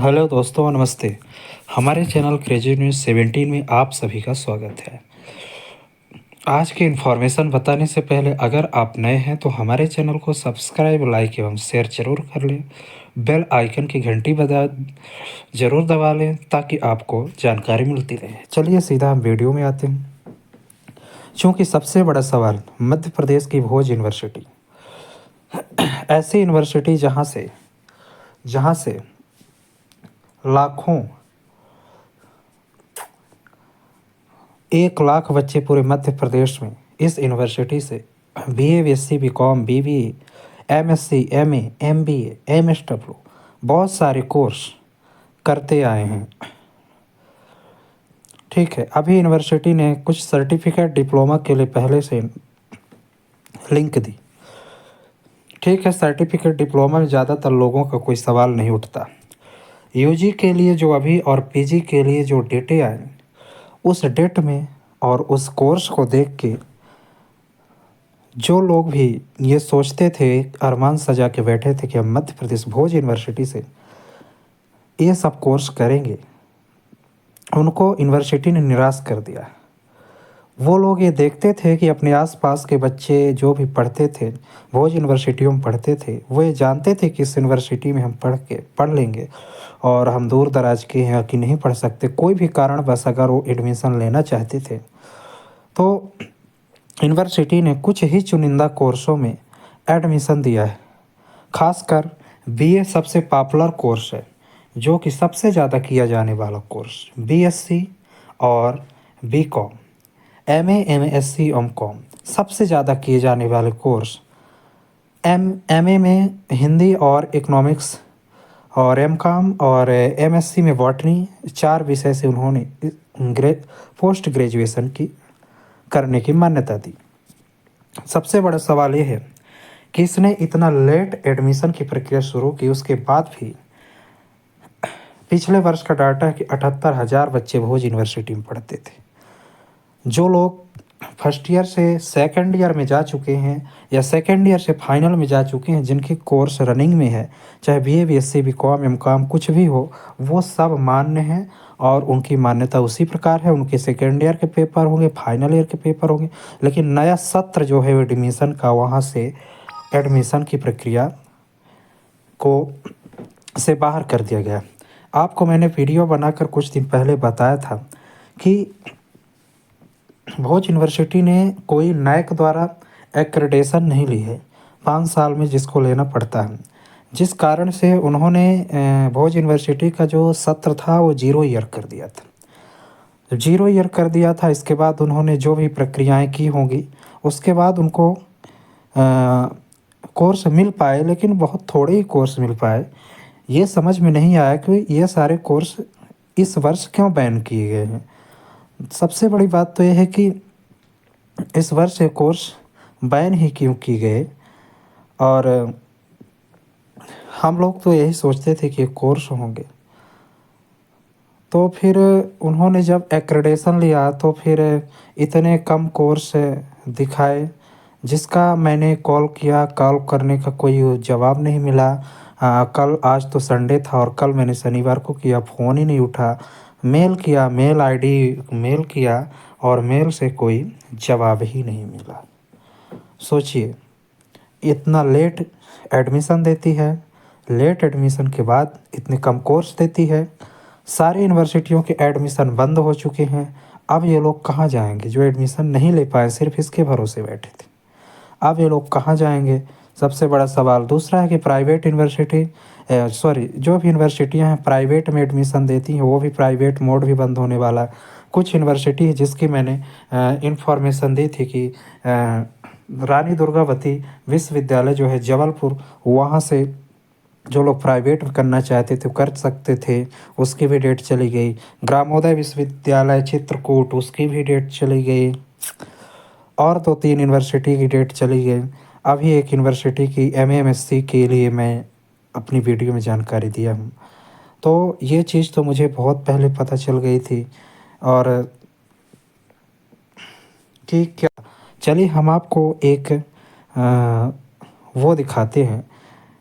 Hello दोस्तों, नमस्ते। हमारे चैनल क्रेजी न्यूज़ 17 में आप सभी का स्वागत है। आज की इन्फॉर्मेशन बताने से पहले अगर आप नए हैं तो हमारे चैनल को सब्सक्राइब, लाइक एवं शेयर जरूर कर लें। बेल आइकन की घंटी जरूर दबा लें ताकि आपको जानकारी मिलती रहे। चलिए सीधा हम वीडियो में आते हैं। चूँकि सबसे बड़ा सवाल मध्य प्रदेश की भोज यूनिवर्सिटी, ऐसी यूनिवर्सिटी जहाँ से लाखों 1 लाख बच्चे पूरे मध्य प्रदेश में इस यूनिवर्सिटी से BA, BSc, BCom, BBA, MSc, MA, MBA, MSW बहुत सारे कोर्स करते आए हैं। ठीक है, अभी यूनिवर्सिटी ने कुछ सर्टिफिकेट डिप्लोमा के लिए पहले से लिंक दी। ठीक है, सर्टिफिकेट डिप्लोमा में ज़्यादातर लोगों का कोई सवाल नहीं उठता। UG के लिए जो अभी और PG के लिए जो डेटें आए, उस डेट में और उस कोर्स को देख के जो लोग भी ये सोचते थे, अरमान सजा के बैठे थे कि हम मध्य प्रदेश भोज यूनिवर्सिटी से ये सब कोर्स करेंगे, उनको यूनिवर्सिटी ने निराश कर दिया। वो लोग ये देखते थे कि अपने आसपास के बच्चे जो भी पढ़ते थे, भोज यूनिवर्सिटियों में पढ़ते थे, वो ये जानते थे कि इस यूनिवर्सिटी में हम पढ़ लेंगे और हम दूर दराज के हैं कि नहीं पढ़ सकते, कोई भी कारण बस अगर वो एडमिशन लेना चाहते थे तो यूनिवर्सिटी ने कुछ ही चुनिंदा कोर्सों में एडमिशन दिया है। खासकर BA सबसे पॉपुलर कोर्स है, जो कि सबसे ज़्यादा किया जाने वाला कोर्स। BSc और BCom, MA, MSc, MCom सबसे ज़्यादा किए जाने वाले कोर्स। MA में हिंदी और इकोनॉमिक्स और MCom और MSc में बॉटनी, 4 विषय से उन्होंने पोस्ट ग्रेजुएशन की करने की मान्यता दी। सबसे बड़ा सवाल ये है कि इसने इतना लेट एडमिशन की प्रक्रिया शुरू की, उसके बाद भी पिछले वर्ष का डाटा है कि 78,000 बच्चे भोज यूनिवर्सिटी में पढ़ते थे। जो लोग फर्स्ट ईयर से सेकंड ईयर में जा चुके हैं या सेकंड ईयर से फाइनल में जा चुके हैं, जिनके कोर्स रनिंग में है, चाहे BA, BSc, BCom, MCom कुछ भी हो, वो सब मान्य हैं और उनकी मान्यता उसी प्रकार है। उनके सेकेंड ईयर के पेपर होंगे, फाइनल ईयर के पेपर होंगे, लेकिन नया सत्र जो है वो एडमिशन का, वहाँ से एडमिशन की प्रक्रिया को से बाहर कर दिया गया। आपको मैंने वीडियो बनाकर कुछ दिन पहले बताया था कि भोज यूनिवर्सिटी ने कोई NAAC द्वारा एक्रेडिटेशन नहीं ली है 5 साल में, जिसको लेना पड़ता है, जिस कारण से उन्होंने भोज यूनिवर्सिटी का जो सत्र था वो 0 ईयर कर दिया था। जब 0 ईयर कर दिया था, इसके बाद उन्होंने जो भी प्रक्रियाएं की होंगी, उसके बाद उनको कोर्स मिल पाए, लेकिन बहुत थोड़े ही कोर्स मिल पाए। ये समझ में नहीं आया कि ये सारे कोर्स इस वर्ष क्यों बैन किए गए हैं। सबसे बड़ी बात तो यह है कि इस वर्ष ये कोर्स बैन ही क्यों किए गए, और हम लोग तो यही सोचते थे कि कोर्स होंगे। तो फिर उन्होंने जब एक्रेडिटेशन लिया तो फिर इतने कम कोर्स दिखाए, जिसका मैंने कॉल किया, कॉल करने का कोई जवाब नहीं मिला। कल, आज तो संडे था और कल मैंने शनिवार को किया, फ़ोन ही नहीं उठा। मेल किया, मेल आईडी मेल किया और मेल से कोई जवाब ही नहीं मिला। सोचिए, इतना लेट एडमिशन देती है, लेट एडमिशन के बाद इतने कम कोर्स देती है। सारी यूनिवर्सिटियों के एडमिशन बंद हो चुके हैं। अब ये लोग कहाँ जाएंगे जो एडमिशन नहीं ले पाए, सिर्फ इसके भरोसे बैठे थे। अब ये लोग कहाँ जाएंगे, सबसे बड़ा सवाल। दूसरा है कि प्राइवेट यूनिवर्सिटी, जो भी यूनिवर्सिटियां हैं प्राइवेट में एडमिशन देती हैं, वो भी प्राइवेट मोड भी बंद होने वाला है। कुछ यूनिवर्सिटी है जिसकी मैंने इन्फॉर्मेशन दी थी कि रानी दुर्गावती विश्वविद्यालय जो है जबलपुर, वहाँ से जो लोग प्राइवेट में करना चाहते थे कर सकते थे, उसकी भी डेट चली गई। ग्रामोदय विश्वविद्यालय चित्रकूट, उसकी भी डेट चली गई, और 2-3 यूनिवर्सिटी की डेट चली गई। अभी एक यूनिवर्सिटी की MA MSc के लिए मैं अपनी वीडियो में जानकारी दिया हूँ। तो ये चीज़ तो मुझे बहुत पहले पता चल गई थी। और कि क्या, चलिए हम आपको एक वो दिखाते हैं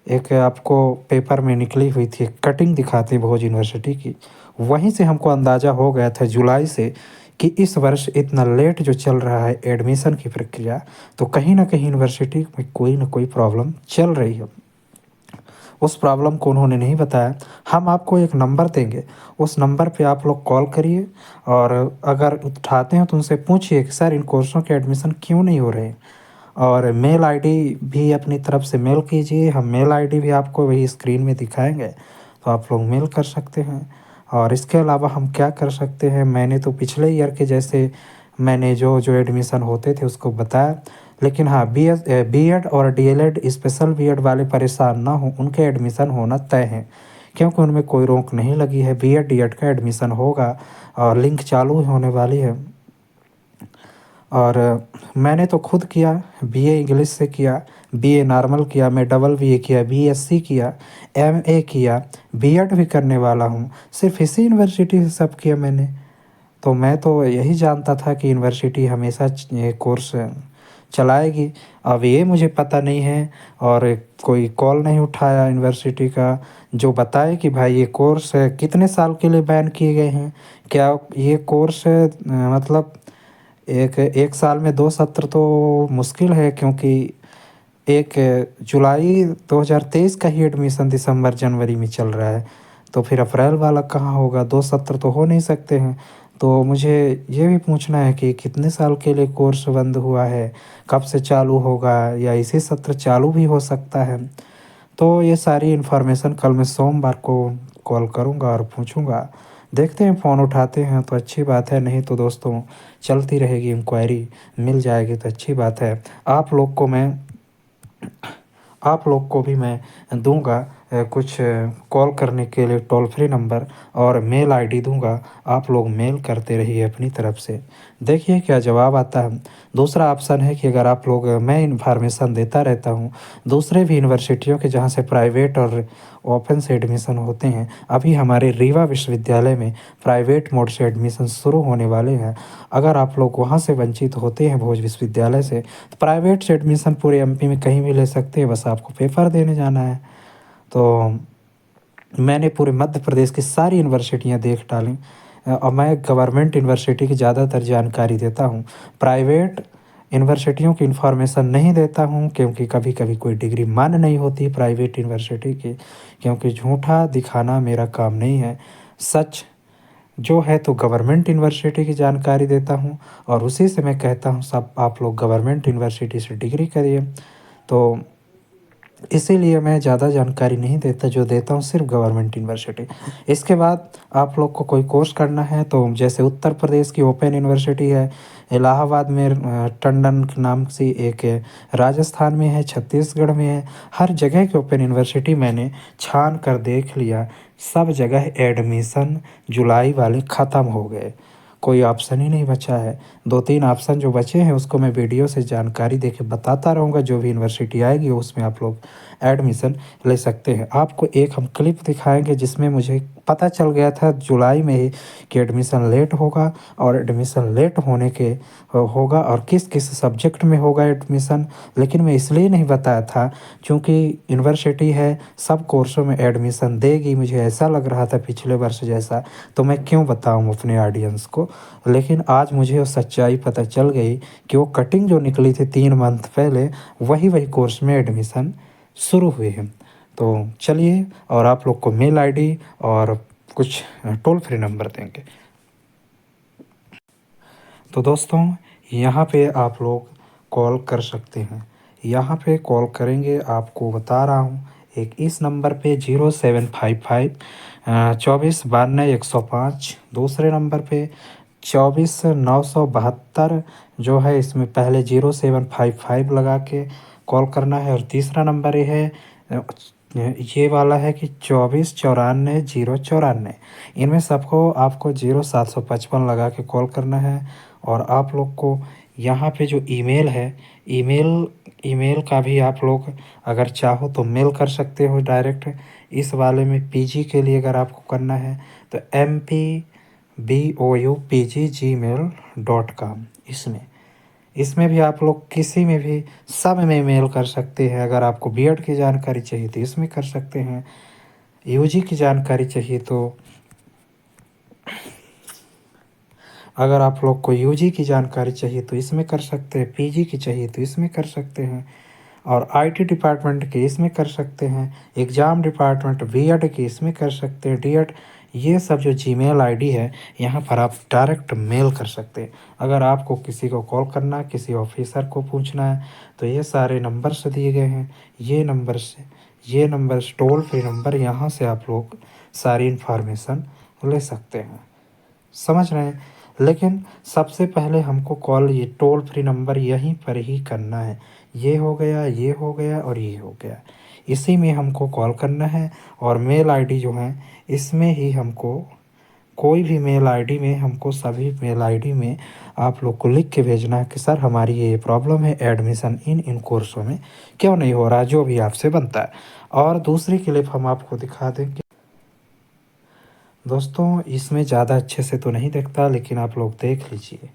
एक आपको पेपर में निकली हुई थी, कटिंग दिखाती भोज यूनिवर्सिटी की। वहीं से हमको अंदाज़ा हो गया था जुलाई से कि इस वर्ष इतना लेट जो चल रहा है एडमिशन की प्रक्रिया, तो कहीं न कहीं यूनिवर्सिटी में कोई न कोई प्रॉब्लम चल रही है। उस प्रॉब्लम को उन्होंने नहीं बताया। हम आपको एक नंबर देंगे, उस नंबर पे आप लोग कॉल करिए और अगर उठाते हैं तो उनसे पूछिए कि सर इन कोर्सों के एडमिशन क्यों नहीं हो रहे? और मेल आईडी भी अपनी तरफ से मेल कीजिए, हम मेल आईडी भी आपको वही स्क्रीन में दिखाएँगे, तो आप लोग मेल कर सकते हैं। और इसके अलावा हम क्या कर सकते हैं, मैंने तो पिछले ईयर के जैसे मैंने जो एडमिशन होते थे उसको बताया। लेकिन हाँ, बीएड और डीएलएड स्पेशल बीएड वाले परेशान ना हों, उनके एडमिशन होना तय है, क्योंकि उनमें कोई रोक नहीं लगी है। बीएड डीएड का एडमिशन होगा और लिंक चालू होने वाली है। और मैंने तो खुद किया, बीए इंग्लिश से किया, बीए नॉर्मल किया, मैं डबल बीए किया, बीएससी किया, एमए किया, बीएड भी करने वाला हूँ। सिर्फ़ इसी यूनिवर्सिटी से सब किया मैंने। तो मैं तो यही जानता था कि यूनिवर्सिटी हमेशा ये कोर्स चलाएगी। अब ये मुझे पता नहीं है और कोई कॉल नहीं उठाया यूनिवर्सिटी का जो बताए कि भाई ये कोर्स कितने साल के लिए बैन किए गए हैं। क्या ये कोर्स मतलब एक एक साल में 2 सत्र तो मुश्किल है, क्योंकि एक जुलाई 2023 का ही एडमिशन दिसंबर जनवरी में चल रहा है, तो फिर अप्रैल वाला कहाँ होगा? 2 सत्र तो हो नहीं सकते हैं। तो मुझे ये भी पूछना है कि कितने साल के लिए कोर्स बंद हुआ है? कब से चालू होगा या इसी सत्र चालू भी हो सकता है? तो ये सारी इन्फॉर्मेशन कल मैं सोमवार को कॉल करूँगा और पूछूँगा। देखते हैं फ़ोन उठाते हैं तो अच्छी बात है, नहीं तो दोस्तों चलती रहेगी इंक्वायरी, मिल जाएगी तो अच्छी बात है। आप लोग को भी मैं दूँगा कुछ कॉल करने के लिए टोल फ्री नंबर और मेल आईडी दूँगा। आप लोग मेल करते रहिए अपनी तरफ से। देखिए क्या जवाब आता है। दूसरा ऑप्शन है कि अगर आप लोग, मैं इन्फॉर्मेशन देता रहता हूँ दूसरे भी यूनिवर्सिटियों के जहाँ से प्राइवेट और ओपन से एडमिशन होते हैं। अभी हमारे रीवा विश्वविद्यालय में प्राइवेट मोड से एडमिशन शुरू होने वाले हैं। अगर आप लोग वहाँ से वंचित होते हैं भोज विश्वविद्यालय से, तो प्राइवेट से एडमिशन पूरे एमपी में कहीं भी ले सकते हैं, बस आपको पेपर देने जाना है। तो मैंने पूरे मध्य प्रदेश की सारी यूनिवर्सिटियाँ देख डालीं और मैं गवर्नमेंट यूनिवर्सिटी की ज़्यादातर जानकारी देता हूँ। प्राइवेट यूनिवर्सिटियों की इन्फॉर्मेशन नहीं देता हूँ, क्योंकि कभी-कभी कोई डिग्री मान्य नहीं होती प्राइवेट यूनिवर्सिटी की, क्योंकि झूठा दिखाना मेरा काम नहीं है। सच जो है तो गवर्नमेंट यूनिवर्सिटी की जानकारी देता हूँ और उसी से मैं कहता हूँ सब आप लोग गवर्नमेंट यूनिवर्सिटी से डिग्री करिए। तो इसीलिए मैं ज़्यादा जानकारी नहीं देता, जो देता हूँ सिर्फ़ गवर्नमेंट यूनिवर्सिटी। इसके बाद आप लोग को कोई कोर्स करना है तो जैसे उत्तर प्रदेश की ओपन यूनिवर्सिटी है, इलाहाबाद में टंडन के नाम से एक है, राजस्थान में है, छत्तीसगढ़ में है, हर जगह की ओपन यूनिवर्सिटी मैंने छान कर देख लिया। सब जगह एडमिशन जुलाई वाले ख़त्म हो गए, कोई ऑप्शन ही नहीं बचा है। 2-3 ऑप्शन जो बचे हैं उसको मैं वीडियो से जानकारी देके बताता रहूँगा, जो भी यूनिवर्सिटी आएगी उसमें आप लोग एडमिशन ले सकते हैं। आपको एक हम क्लिप दिखाएँगे जिसमें मुझे पता चल गया था जुलाई में ही कि एडमिशन लेट होगा और एडमिशन लेट होने के होगा और किस-किस सब्जेक्ट में होगा एडमिशन। लेकिन मैं इसलिए नहीं बताया था क्योंकि यूनिवर्सिटी है, सब कोर्सों में एडमिशन देगी, मुझे ऐसा लग रहा था पिछले वर्ष जैसा, तो मैं क्यों बताऊँ अपने ऑडियंस को। लेकिन आज मुझे वो सच्चाई पता चल गई कि वो कटिंग जो निकली थी 3 मंथ पहले, वही कोर्स में एडमिशन शुरू हुए हैं। तो चलिए, और आप लोग को मेल आईडी और कुछ टोल फ्री नंबर देंगे। तो दोस्तों यहाँ पे आप लोग कॉल कर सकते हैं। यहाँ पे कॉल करेंगे, आपको बता रहा हूँ, एक इस नंबर पे 0755 24 92 105। दूसरे नंबर पे 24 972 जो है, इसमें पहले 0755 लगा के कॉल करना है। और तीसरा नंबर ये वाला है कि 24 94 094। इनमें सबको आपको 0755 लगा के कॉल करना है। और आप लोग को यहाँ पे जो ईमेल है, ईमेल का भी आप लोग अगर चाहो तो मेल कर सकते हो डायरेक्ट। इस वाले में पीजी के लिए अगर आपको करना है तो MPBOUPG@gmail.com, इसमें इसमें भी आप लोग किसी में भी सब में मेल कर सकते हैं। अगर आपको बीएड की जानकारी चाहिए तो इसमें कर सकते हैं, यूजी की जानकारी चाहिए तो अगर आप लोग को यूजी की जानकारी चाहिए तो इसमें कर सकते हैं, पीजी की चाहिए तो इसमें कर सकते हैं, और आईटी डिपार्टमेंट के इसमें कर सकते हैं, एग्ज़ाम डिपार्टमेंट बीएड के इसमें कर सकते हैं, डीएड। ये सब जो जीमेल आईडी है यहाँ पर आप डायरेक्ट मेल कर सकते हैं। अगर आपको किसी को कॉल करना है, किसी ऑफिसर को पूछना है, तो ये सारे नंबर से दिए गए हैं। ये नंबर टोल फ्री नंबर, यहाँ से आप लोग सारी इन्फॉर्मेशन ले सकते हैं। समझ रहे हैं? लेकिन सबसे पहले हमको कॉल ये टोल फ्री नंबर यहीं पर ही करना है। ये हो गया, ये हो गया और ये हो गया, इसी में हमको कॉल करना है। और मेल आईडी जो है इसमें ही हमको, कोई भी मेल आईडी में हमको, सभी मेल आईडी में आप लोग को लिख के भेजना है कि सर हमारी ये प्रॉब्लम है, एडमिशन इन कोर्सों में क्यों नहीं हो रहा, जो भी आपसे बनता है। और दूसरी क्लिप हम आपको दिखा दें कि दोस्तों इसमें ज़्यादा अच्छे से तो नहीं दिखता, लेकिन आप लोग देख लीजिए।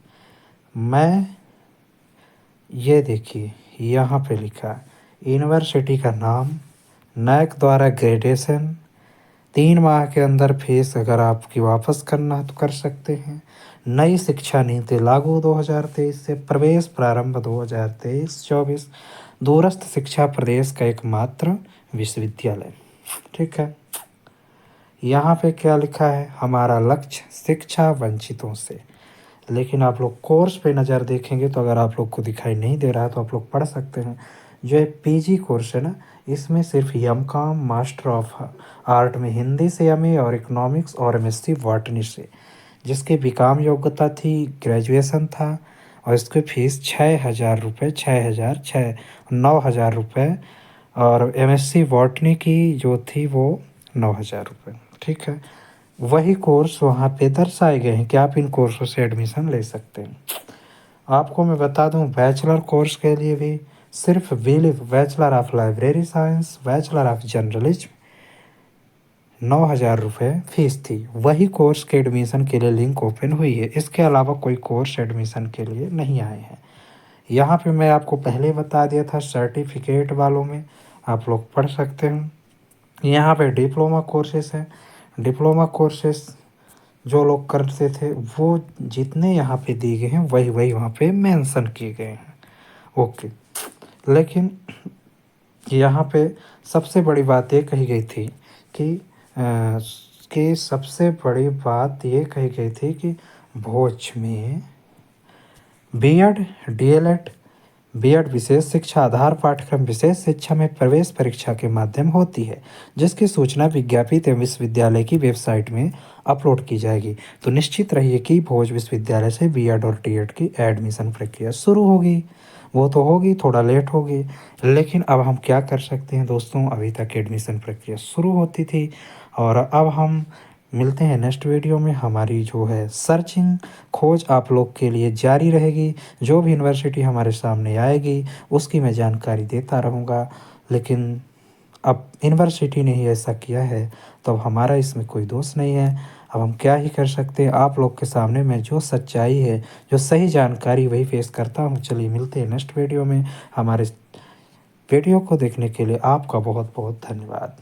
ये देखिए यहाँ पे लिखा है यूनिवर्सिटी का नाम, नैक द्वारा ग्रेडेशन, 3 माह के अंदर फीस अगर आपकी वापस करना है तो कर सकते हैं। नई शिक्षा नीति लागू 2023 से, प्रवेश प्रारंभ 2023-24, दूरस्थ शिक्षा प्रदेश का एकमात्र विश्वविद्यालय। ठीक है, यहाँ पे क्या लिखा है, हमारा लक्ष्य शिक्षा वंचितों से। लेकिन आप लोग कोर्स पे नज़र देखेंगे तो अगर आप लोग को दिखाई नहीं दे रहा है तो आप लोग पढ़ सकते हैं। जो है पीजी कोर्स है ना, इसमें सिर्फ एमकॉम, मास्टर ऑफ आर्ट में हिंदी से एमए और इकोनॉमिक्स और एमएससी बॉटनी से, जिसकी बीकॉम योग्यता थी, ग्रेजुएशन था, और इसकी फ़ीस 6,000 रुपये, 9,000 रुपये, और एमएससी बॉटनी की जो थी वो 9,000 रुपये। ठीक है, वही कोर्स वहाँ पे दर्शाए गए हैं कि आप इन कोर्सों से एडमिशन ले सकते हैं। आपको मैं बता दूं, बैचलर कोर्स के लिए भी सिर्फ bachelor of library science, bachelor of journalism, 9,000 रुपये फीस थी। वही कोर्स के एडमिशन के लिए लिंक ओपन हुई है, इसके अलावा कोई कोर्स एडमिशन के लिए नहीं आए हैं। यहाँ पे मैं आपको पहले बता दिया था, सर्टिफिकेट वालों में आप लोग पढ़ सकते हैं। यहाँ पे डिप्लोमा कोर्सेस हैं, डिप्लोमा कोर्सेस जो लोग करते थे वो जितने यहाँ पे दिए गए हैं वही वही वहाँ पे मेंशन किए गए हैं। ओके, लेकिन यहाँ पे सबसे बड़ी बात ये कही गई थी कि सबसे बड़ी बात ये कही गई थी कि भोज में बीएड, डीएलएड, बीएड विशेष शिक्षा आधार पाठ्यक्रम विशेष शिक्षा में प्रवेश परीक्षा के माध्यम होती है, जिसकी सूचना विज्ञापित एवं विश्वविद्यालय की वेबसाइट में अपलोड की जाएगी। तो निश्चित रहिए कि भोज विश्वविद्यालय से बीएड और डीएड की एडमिशन प्रक्रिया शुरू होगी। वो तो होगी, थोड़ा लेट होगी, लेकिन अब हम क्या कर सकते हैं दोस्तों, अभी तक एडमिशन प्रक्रिया शुरू होती थी। और अब हम मिलते हैं नेक्स्ट वीडियो में। हमारी जो है सर्चिंग, खोज आप लोग के लिए जारी रहेगी। जो भी यूनिवर्सिटी हमारे सामने आएगी उसकी मैं जानकारी देता रहूँगा। लेकिन अब यूनिवर्सिटी ने ही ऐसा किया है तो अब हमारा इसमें कोई दोष नहीं है। अब हम क्या ही कर सकते हैं, आप लोग के सामने मैं जो सच्चाई है, जो सही जानकारी वही पेश करता हूँ। चलिए मिलते हैं नेक्स्ट वीडियो में। हमारे वीडियो को देखने के लिए आपका बहुत बहुत धन्यवाद।